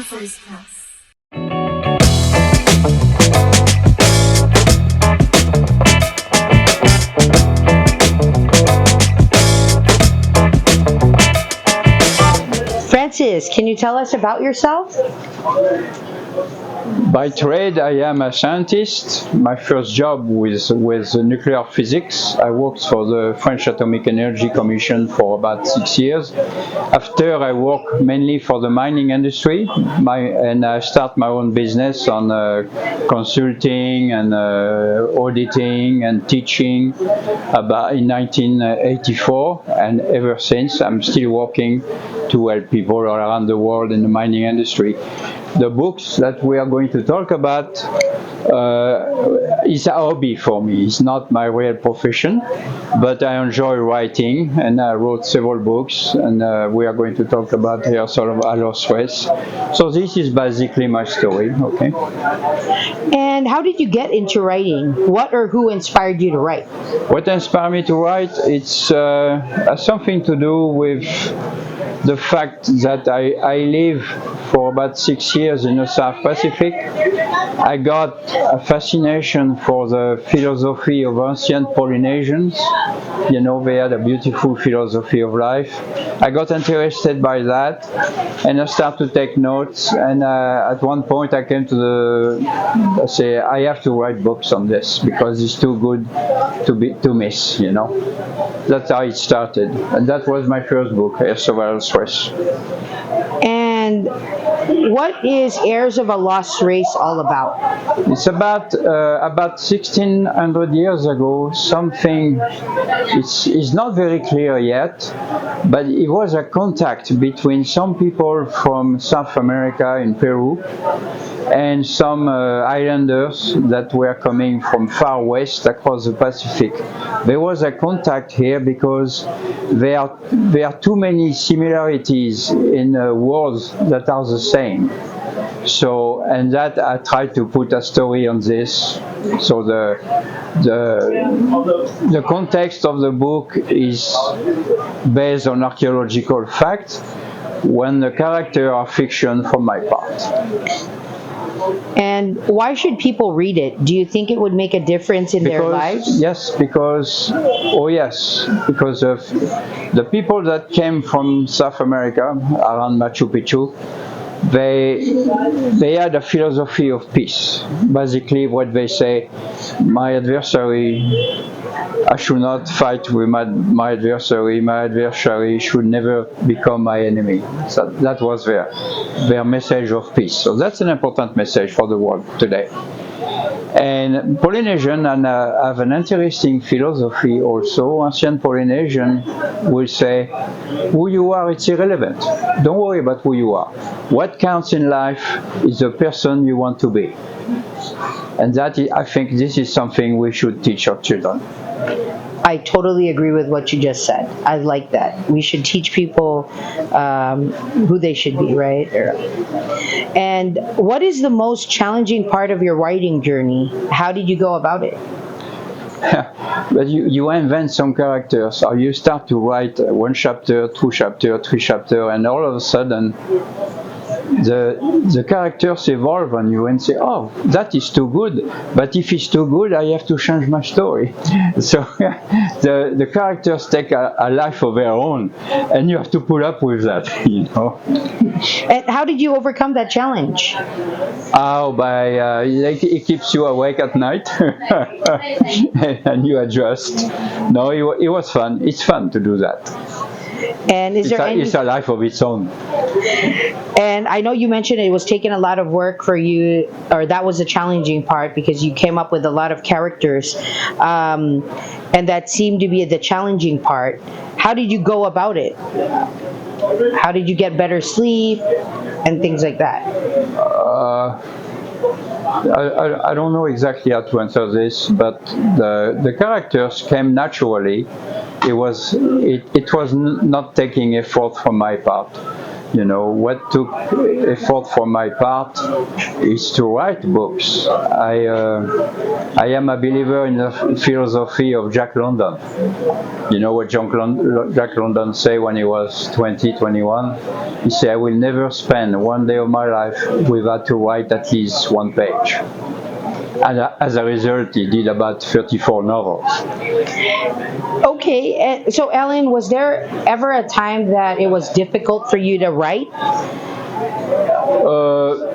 Authors Plus. Francis, can you tell us about yourself? By trade, I am a scientist. My first job was nuclear physics. I worked for the French Atomic Energy Commission for about 6 years. After, I worked mainly for the mining industry, and I started my own business on consulting and auditing and teaching about in 1984. And ever since, I'm still working to help people all around the world in the mining industry. The books that we are going to talk about is a hobby for me. It's not my real profession, but I enjoy writing, and I wrote several books, and we are going to talk about here sort of à l'Ouest. So this is basically my story, okay? And how did you get into writing? What or who inspired you to write? What inspired me to write, it's has something to do with the fact that I live for about 6 years in the South Pacific. I got a fascination for the philosophy of ancient Polynesians. You know, they had a beautiful philosophy of life. I got interested by that, and I started to take notes, and at one point I came to I say, I have to write books on this because it's too good to miss, you know. That's how it started, and that was my first book, Heirs of a Lost Race. And what is Heirs of a Lost Race all about? It's about 1600 years ago, something, it's not very clear yet, but it was a contact between some people from South America in Peru and some islanders that were coming from far west across the Pacific. There was a contact here because there are too many similarities in words that are the same. So, and that I tried to put a story on this. So the context of the book is based on archaeological facts, when the characters are fiction from my part. And why should people read it? Do you think it would make a difference in their lives? Yes, because of the people that came from South America around Machu Picchu. They had a philosophy of peace. Basically, what they say, my adversary, I should not fight with my adversary. My adversary should never become my enemy. So that was their message of peace. So that's an important message for the world today. And Polynesian have an interesting philosophy also. Ancient Polynesian will say, who you are, it's irrelevant. Don't worry about who you are. What counts in life is the person you want to be. And that I think this is something we should teach our children. I totally agree with what you just said. I like that. We should teach people who they should be, right? And what is the most challenging part of your writing journey? How did you go about it? But you invent some characters, or you start to write 1 chapter, 2 chapter, 3 chapter, and all of a sudden the characters evolve on you and say, oh, that is too good, but if it's too good, I have to change my story. So the characters take a life of their own, and you have to put up with that, you know. And how did you overcome that challenge? Oh, by it keeps you awake at night, and you adjust. No, it was fun. It's fun to do that. And it's a life of its own. And I know you mentioned it was taking a lot of work for you, or that was a challenging part because you came up with a lot of characters, and that seemed to be the challenging part. How did you go about it? How did you get better sleep and things like that? I don't know exactly how to answer this, but the characters came naturally. It was not taking effort from my part. What took effort for my part is to write books. I am a believer in the philosophy of Jack London. You know what Jack London said when he was 20, 21? He said, I will never spend one day of my life without to write at least one page. And as a result, he did about 34 novels. Okay, so Ellen, was there ever a time that it was difficult for you to write?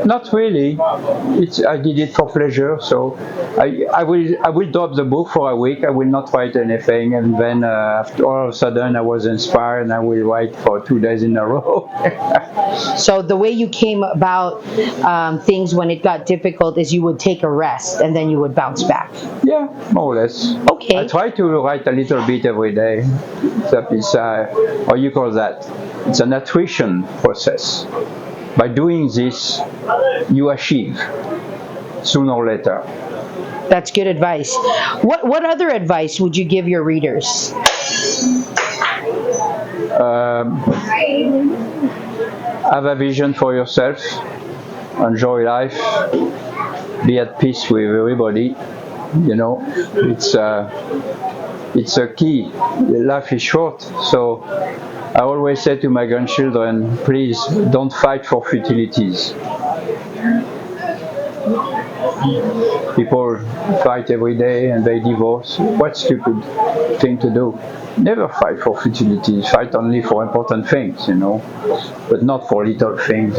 Not really. I did it for pleasure. So I will drop the book for a week. I will not write anything, and then after all of a sudden I was inspired, and I will write for 2 days in a row. So the way you came about things when it got difficult is you would take a rest and then you would bounce back. Yeah, more or less. Okay. I try to write a little bit every day. It's how you call that? It's an attrition process. By doing this, you achieve sooner or later. That's good advice. What other advice would you give your readers? Have a vision for yourself. Enjoy life. Be at peace with everybody. It's a key. Life is short, so I always say to my grandchildren, please don't fight for futilities. People fight every day and they divorce. What stupid thing to do. Never fight for futilities. Fight only for important things, but not for little things.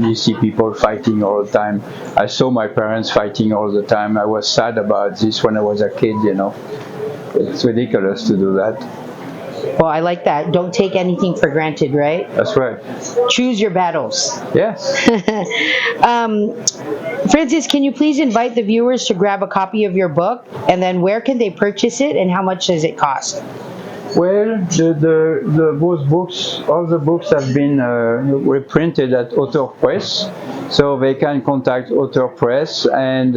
You see people fighting all the time. I saw my parents fighting all the time. I was sad about this when I was a kid, It's ridiculous to do that. Well, I like that. Don't take anything for granted, right? That's right. Choose your battles. Yes. Francis, can you please invite the viewers to grab a copy of your book? And then where can they purchase it and how much does it cost? Well, all the books have been reprinted at Author Press, so they can contact Author Press and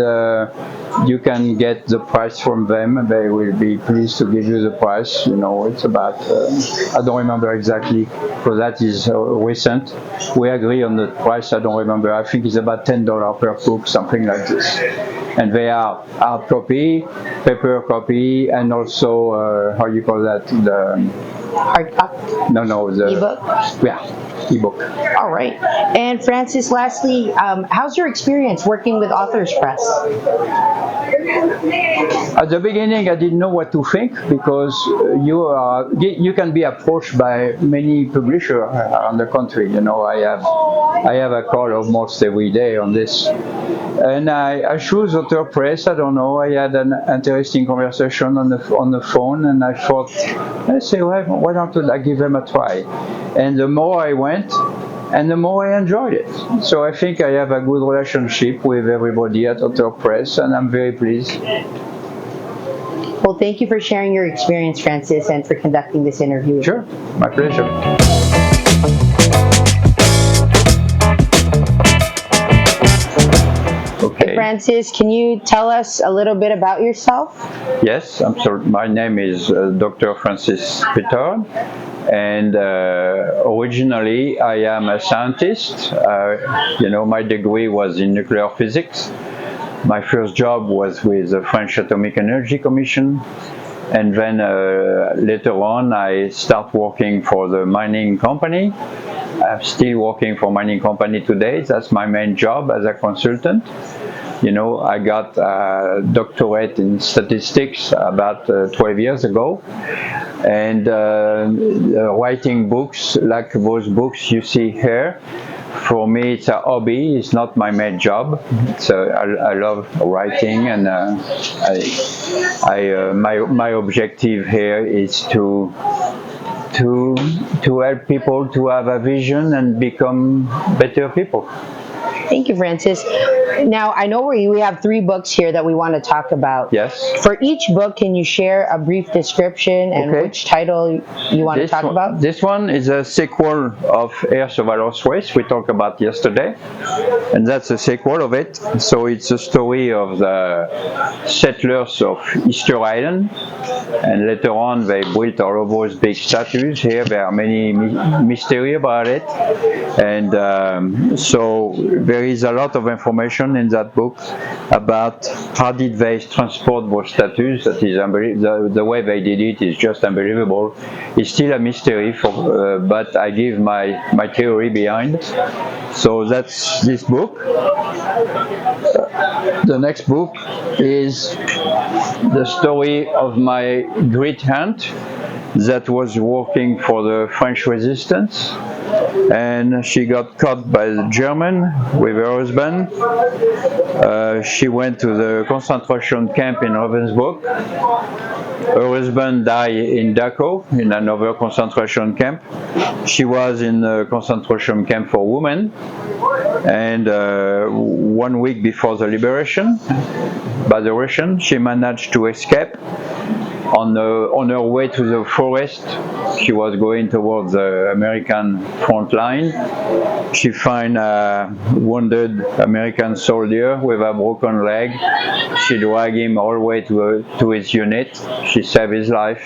you can get the price from them. They will be pleased to give you the price. It's about, I don't remember exactly, because that is recent. We agree on the price, I don't remember. I think it's about $10 per book, something like this. And they are hard copy, paper copy, and also, how you call that? The hard copy? No, the ebook? Yeah, ebook. All right. And Francis, lastly, how's your experience working with Authors Press? At the beginning, I didn't know what to think because you can be approached by many publishers around the country. I have a call almost every day on this. And I chose Author Press. I don't know. I had an interesting conversation on the phone, and I thought, I say, well, why don't I give them a try? And the more I went, and the more I enjoyed it. So I think I have a good relationship with everybody at Author Press, and I'm very pleased. Well, thank you for sharing your experience, Francis, and for conducting this interview. Sure, my pleasure. Okay. Francis, can you tell us a little bit about yourself? Yes, I'm sorry. My name is Dr. Francis Pitard, and originally I am a scientist. My degree was in nuclear physics. My first job was with the French Atomic Energy Commission, and then later on I start working for the mining company. I'm still working for mining company today. That's my main job as a consultant. I got a doctorate in statistics about 12 years ago, and writing books like those books you see here. For me, it's a hobby. It's not my main job. I love writing, and my objective here is to help people to have a vision and become better people. Thank you, Francis. Now, I know we have 3 books here that we want to talk about. Yes. For each book, can you share a brief description and Okay. which title you want to talk about? This one is a sequel of Heirs of a Lost Race we talked about yesterday, and that's a sequel of it. So it's a story of the settlers of Easter Island, and later on they built all of those big statues. Here there are many mystery about it, and so there is a lot of information in that book about how did they transport those statues. That is unbelievable. The way they did it is just unbelievable. It's still a mystery, but I give my theory behind. So that's this book. The next book is the story of my great aunt that was working for the French resistance, and she got caught by the German with her husband. She went to the concentration camp in Ravensbruck. Her husband died in Dachau, in another concentration camp. She was in a concentration camp for women, and 1 week before the liberation by the Russians, she managed to escape. On her way to the forest, she was going towards the American front line. She found a wounded American soldier with a broken leg. She dragged him all the way to his unit. She saved his life.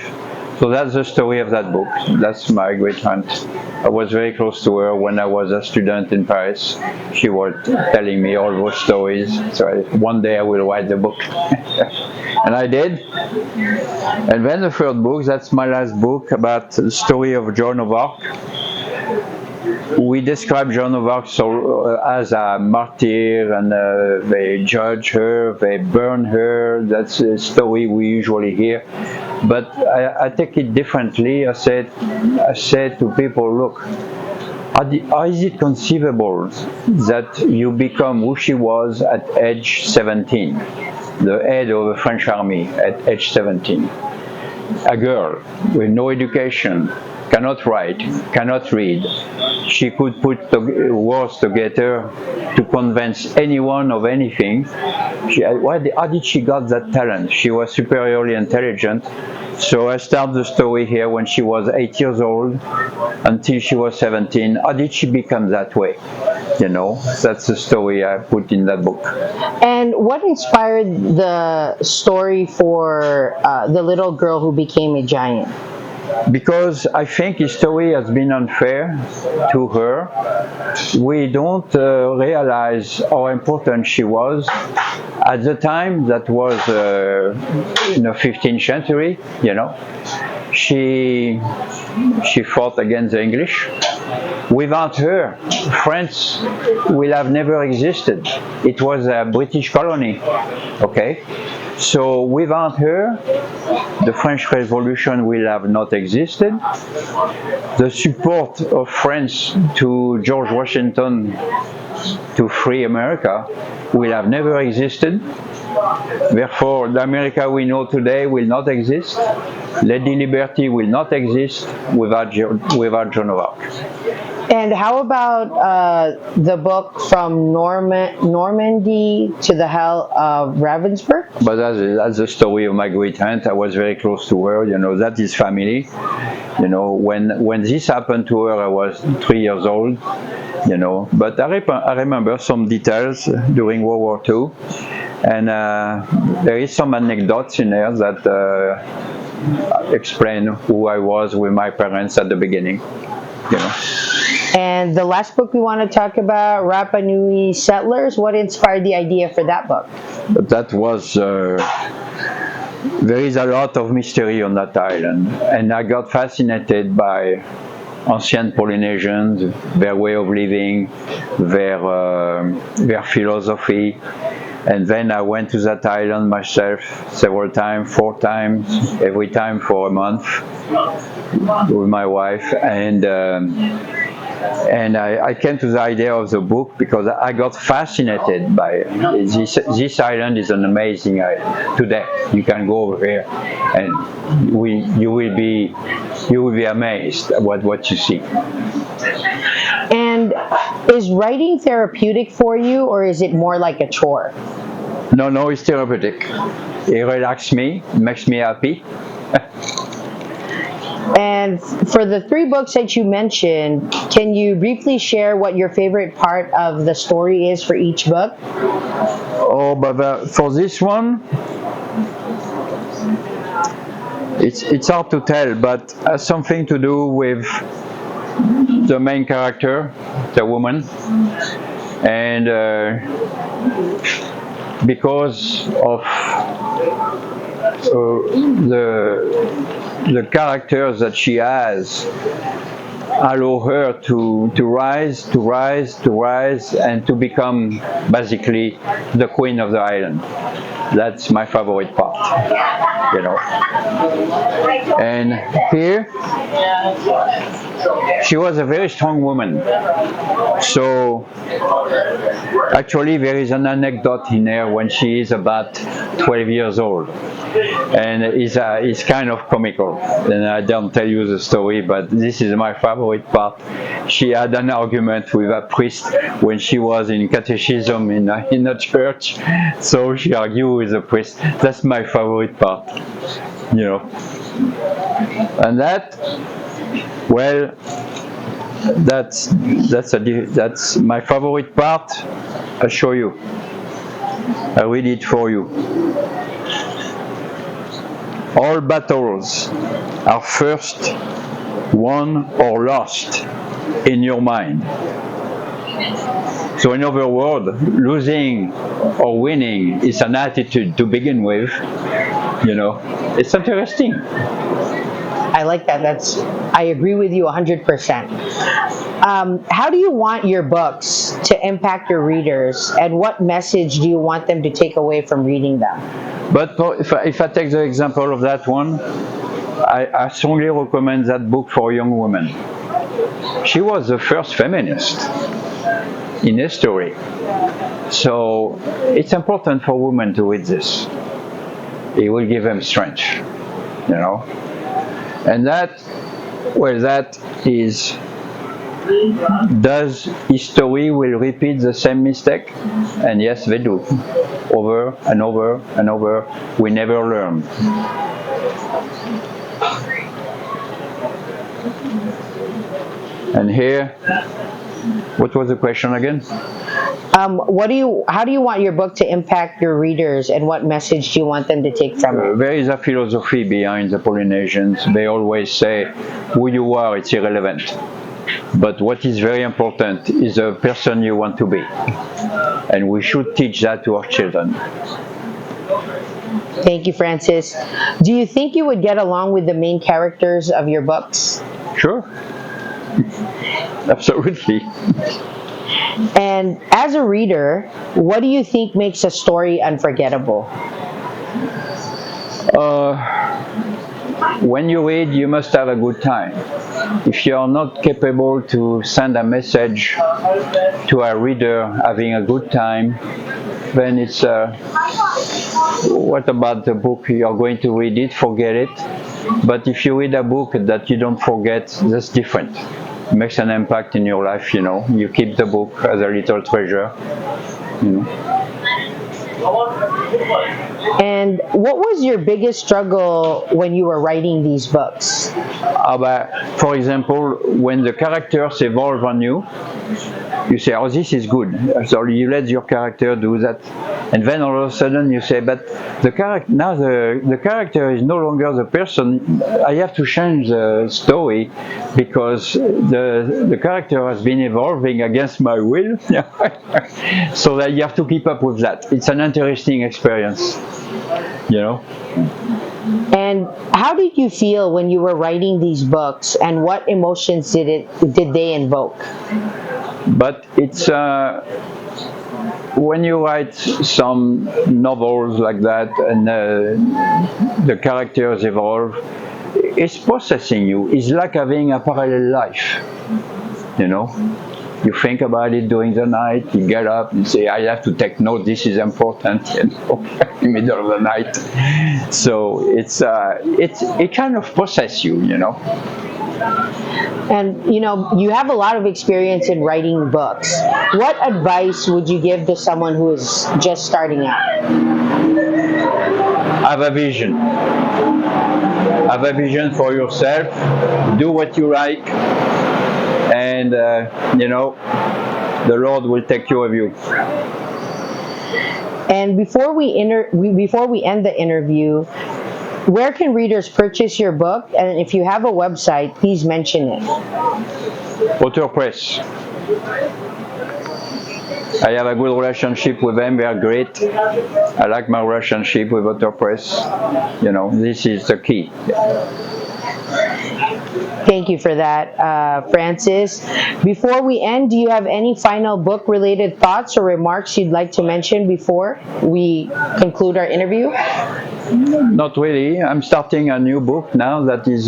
So that's the story of that book. That's my great aunt. I was very close to her when I was a student in Paris. She was telling me all those stories. So one day I will write the book. And I did. And then the third book, that's my last book, about the story of Joan of Arc. We describe Joan of Arc as a martyr, and they judge her, they burn her. That's a story we usually hear. But I take it differently. I said to people, look, how is it conceivable that you become who she was at age 17, the head of the French army at age 17? A girl with no education, cannot write, cannot read. She could put words together to convince anyone of anything. How did she got that talent? She was superiorly intelligent. So I start the story here when she was 8 years old until she was 17. How did she become that way? You know, that's the story I put in that book. And what inspired the story for the little girl who became a giant? Because I think history has been unfair to her. We don't realize how important she was. At the time, that was in the 15th century, you know, she fought against the English. Without her, France will have never existed. It was a British colony, okay? So without her, the French Revolution will have not existed. The support of France to George Washington to free America will have never existed. Therefore, the America we know today will not exist. Lady Liberty will not exist without Joan of Arc. And how about the book From Normandy to the Hell of Ravensbruck? But that's the story of my great aunt. I was very close to her. You know, that is family. You know, when this happened to her, I was 3 years old. You know, but I remember some details during World War II, and there is some anecdotes in there that explain who I was with my parents at the beginning. You know. And the last book we want to talk about, Rapa Nui Settlers. What inspired the idea for that book? That was, there is a lot of mystery on that island, and I got fascinated by ancient Polynesians, their way of living, their philosophy. And then I went to that island myself several times, 4 times, every time for a month with my wife. And I came to the idea of the book because I got fascinated by it. This island is an amazing island. Today, you can go over here and you will be amazed at what you see. And is writing therapeutic for you, or is it more like a chore? No, it's therapeutic. It relaxes me, it makes me happy. And for the 3 books that you mentioned, can you briefly share what your favorite part of the story is for each book? Oh, but for this one, it's hard to tell, but has something to do with the main character, the woman, and because of the characters that she has allow her to rise, and to become basically the queen of the island. That's my favorite part, you know. And here, she was a very strong woman. So actually there is an anecdote in there when she is about 12 years old. And it's kind of comical. And I don't tell you the story, but this is my favorite part. She had an argument with a priest when she was in catechism in a church. So she argued with the priest. That's my favorite part, you know. And that, well, that's my favorite part. I'll show you. I'll read it for you. All battles are first won or lost in your mind. So in other words, losing or winning is an attitude to begin with. You know, it's interesting. I like that. I agree with you 100%. How do you want your books to impact your readers, and what message do you want them to take away from reading them? But if I take the example of that one, I strongly recommend that book for young women. She was the first feminist in history. So it's important for women to read this. It will give them strength, you know. And that is, does history will repeat the same mistake? And yes, they do. Over and over and over. We never learn. And here, what was the question again? How do you want your book to impact your readers, and what message do you want them to take from it? There is a philosophy behind the Polynesians. They always say, who you are, it's irrelevant. But what is very important is the person you want to be. And we should teach that to our children. Thank you, Francis. Do you think you would get along with the main characters of your books? Sure. Absolutely. And as a reader, what do you think makes a story unforgettable? When you read, you must have a good time. If you are not capable to send a message to a reader having a good time, then it's what about the book? You are going to read it, forget it. But if you read a book that you don't forget, that's different. It makes an impact in your life, you know. You keep the book as a little treasure, you know. And what was your biggest struggle when you were writing these books? For example, when the characters evolve on you, you say, oh, this is good. So you let your character do that. And then all of a sudden you say, but the character is no longer the person. I have to change the story because the character has been evolving against my will. So that you have to keep up with that. It's an interesting experience, you know. And how did you feel when you were writing these books, and what emotions did they invoke? But it's when you write some novels like that and the characters evolve, it's processing you. It's like having a parallel life, you know. You think about it during the night, you get up and say, I have to take note, this is important, you know, in the middle of the night. So it kind of processes you, you know. And you have a lot of experience in writing books. What advice would you give to someone who is just starting out? Have a vision. Have a vision for yourself. Do what you like, and the Lord will take care of you. And before we end the interview, where can readers purchase your book? And if you have a website, please mention it. Author Press. I have a good relationship with them. They are great. I like my relationship with Author Press. This is the key. Thank you for that, Francis. Before we end, do you have any final book-related thoughts or remarks you'd like to mention before we conclude our interview? Not really. I'm starting a new book now that is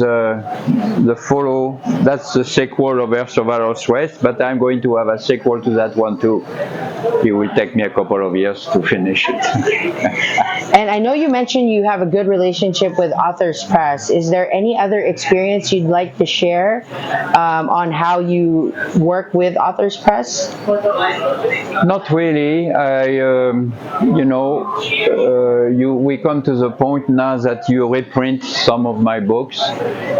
that's the sequel of Heirs of West, but I'm going to have a sequel to that one too. It will take me a couple of years to finish it. And I know you mentioned you have a good relationship with Authors Press. Is there any other experience you'd like to share on how you work with Authors Press? Not really. We come to the point now that you reprint some of my books.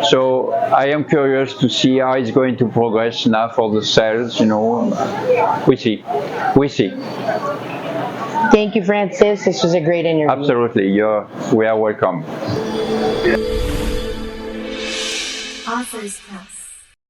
So I am curious to see how it's going to progress now for the sales. We see. Thank you, Francis. This was a great interview. Absolutely. We are welcome. Authors Press.